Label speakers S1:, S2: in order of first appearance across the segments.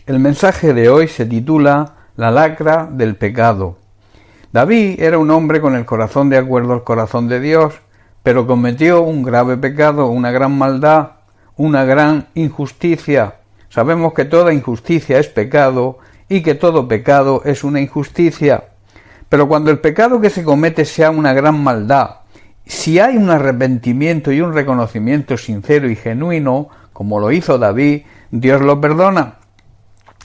S1: El mensaje de hoy se titula La lacra del pecado. David era un hombre con el corazón de acuerdo al corazón de Dios, pero cometió un grave pecado, una gran maldad, una gran injusticia. Sabemos que toda injusticia es pecado y que todo pecado es una injusticia. Pero cuando el pecado que se comete sea una gran maldad, si hay un arrepentimiento y un reconocimiento sincero y genuino, como lo hizo David, Dios lo perdona.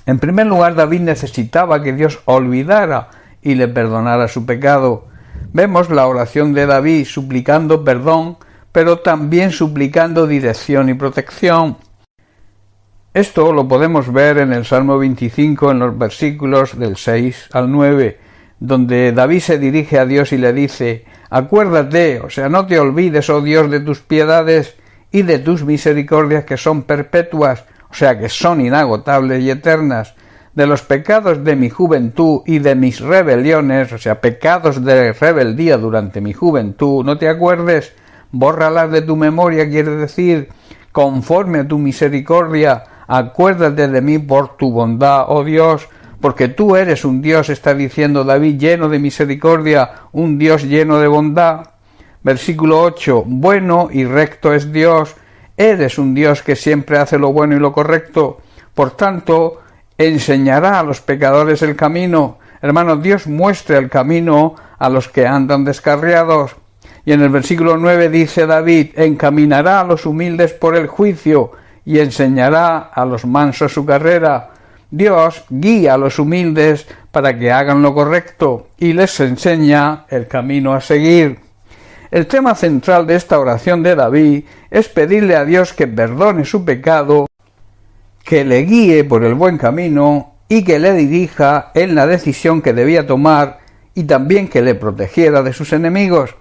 S1: En primer lugar, David necesitaba que Dios olvidara y le perdonara su pecado. Vemos la oración de David suplicando perdón, pero también suplicando dirección y protección. Esto lo podemos ver en el Salmo 25, en los versículos del 6 al 9, donde David se dirige a Dios y le dice: acuérdate, no te olvides, oh Dios, de tus piedades y de tus misericordias que son perpetuas, que son inagotables y eternas, de los pecados de mi juventud y de mis rebeliones, pecados de rebeldía durante mi juventud, no te acuerdes, bórralas de tu memoria, quiere decir, conforme a tu misericordia, acuérdate de mí por tu bondad, oh Dios, porque tú eres un Dios, está diciendo David, lleno de misericordia, un Dios lleno de bondad. Versículo 8, bueno y recto es Dios, eres un Dios que siempre hace lo bueno y lo correcto, por tanto, enseñará a los pecadores el camino. Hermanos, Dios muestra el camino a los que andan descarriados. Y en el versículo 9 dice David, encaminará a los humildes por el juicio y enseñará a los mansos su carrera. Dios guía a los humildes para que hagan lo correcto y les enseña el camino a seguir. El tema central de esta oración de David es pedirle a Dios que perdone su pecado, que le guíe por el buen camino y que le dirija en la decisión que debía tomar y también que le protegiera de sus enemigos.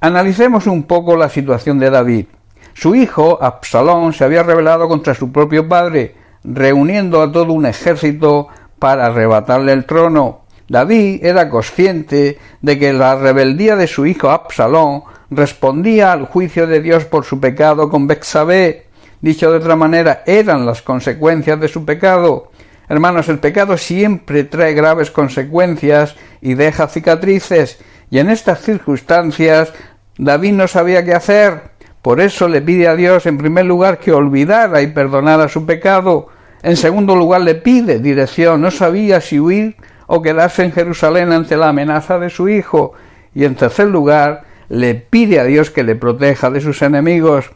S1: Analicemos un poco la situación de David. Su hijo, Absalón, se había rebelado contra su propio padre, reuniendo a todo un ejército para arrebatarle el trono. David era consciente de que la rebeldía de su hijo Absalón respondía al juicio de Dios por su pecado con Betsabé. Dicho de otra manera, eran las consecuencias de su pecado. Hermanos, el pecado siempre trae graves consecuencias y deja cicatrices, y en estas circunstancias David no sabía qué hacer. Por eso le pide a Dios, en primer lugar, que olvidara y perdonara su pecado. En segundo lugar, le pide dirección. No sabía si huir o quedarse en Jerusalén ante la amenaza de su hijo. Y en tercer lugar, le pide a Dios que le proteja de sus enemigos.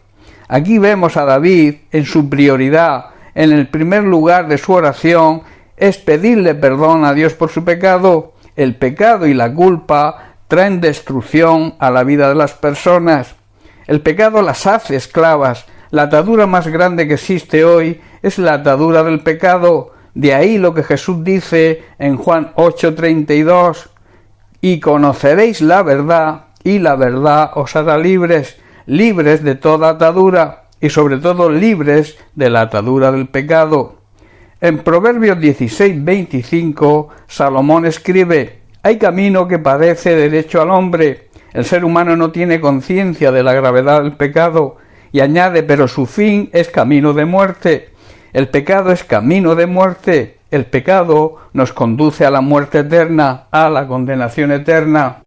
S1: Aquí vemos a David en su prioridad. En el primer lugar de su oración es pedirle perdón a Dios por su pecado. El pecado y la culpa traen destrucción a la vida de las personas. El pecado las hace esclavas. La atadura más grande que existe hoy es la atadura del pecado. De ahí lo que Jesús dice en Juan 8:32, y conoceréis la verdad, y la verdad os hará libres, libres de toda atadura, y sobre todo libres de la atadura del pecado. En Proverbios 16:25, Salomón escribe, hay camino que parece derecho al hombre. El ser humano no tiene conciencia de la gravedad del pecado, y añade, pero su fin es camino de muerte. El pecado es camino de muerte. El pecado nos conduce a la muerte eterna, a la condenación eterna.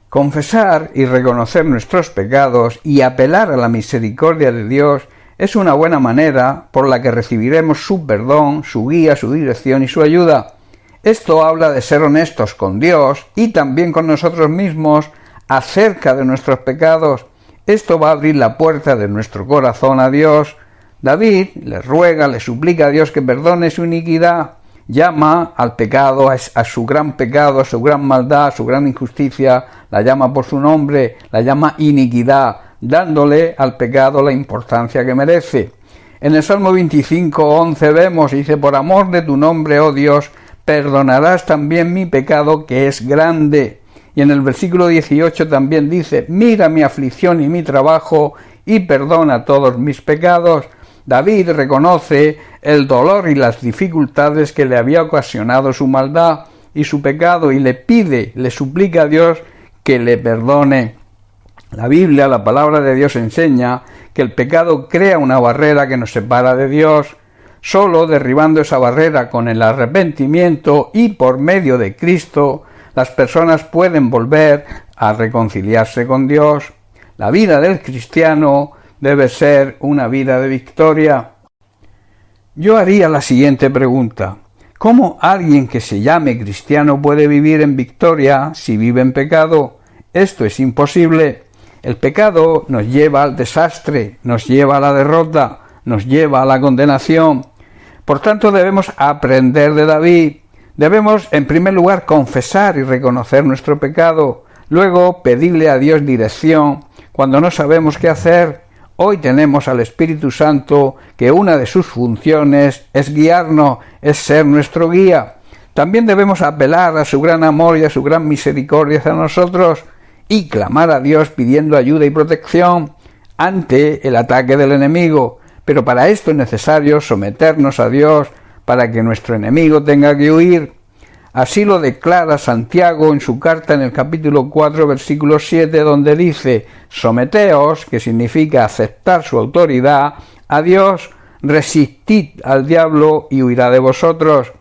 S1: Confesar y reconocer nuestros pecados y apelar a la misericordia de Dios es una buena manera por la que recibiremos su perdón, su guía, su dirección y su ayuda. Esto habla de ser honestos con Dios y también con nosotros mismos acerca de nuestros pecados. Esto va a abrir la puerta de nuestro corazón a Dios. David le ruega, le suplica a Dios que perdone su iniquidad. Llama al pecado, a su gran pecado, a su gran maldad, a su gran injusticia, la llama por su nombre, la llama iniquidad, dándole al pecado la importancia que merece. En el Salmo 25:11 vemos, dice, por amor de tu nombre, oh Dios, perdonarás también mi pecado que es grande. Y en el versículo 18 también dice, mira mi aflicción y mi trabajo y perdona todos mis pecados. David reconoce el dolor y las dificultades que le había ocasionado su maldad y su pecado y le pide, le suplica a Dios que le perdone. La Biblia, la palabra de Dios enseña que el pecado crea una barrera que nos separa de Dios. Solo derribando esa barrera con el arrepentimiento y por medio de Cristo, las personas pueden volver a reconciliarse con Dios. La vida del cristiano debe ser una vida de victoria. Yo haría la siguiente pregunta: ¿cómo alguien que se llame cristiano puede vivir en victoria si vive en pecado? Esto es imposible. El pecado nos lleva al desastre, nos lleva a la derrota, nos lleva a la condenación. Por tanto, debemos aprender de David. Debemos, en primer lugar, confesar y reconocer nuestro pecado, luego pedirle a Dios dirección cuando no sabemos qué hacer. Hoy tenemos al Espíritu Santo, que una de sus funciones es guiarnos, es ser nuestro guía. También debemos apelar a su gran amor y a su gran misericordia hacia nosotros y clamar a Dios pidiendo ayuda y protección ante el ataque del enemigo. Pero para esto es necesario someternos a Dios para que nuestro enemigo tenga que huir. Así lo declara Santiago en su carta en el capítulo 4, versículo 7, donde dice: someteos, que significa aceptar su autoridad, a Dios, resistid al diablo y huirá de vosotros.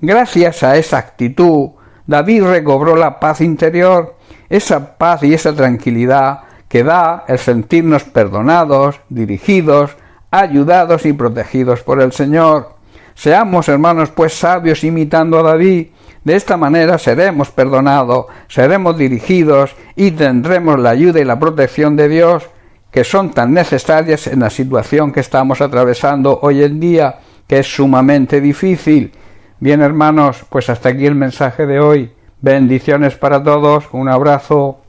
S1: Gracias a esa actitud, David recobró la paz interior, esa paz y esa tranquilidad que da el sentirnos perdonados, dirigidos, ayudados y protegidos por el Señor. Seamos, hermanos, pues sabios imitando a David. De esta manera seremos perdonados, seremos dirigidos y tendremos la ayuda y la protección de Dios, que son tan necesarias en la situación que estamos atravesando hoy en día, que es sumamente difícil. Bien, hermanos, pues hasta aquí el mensaje de hoy. Bendiciones para todos, un abrazo.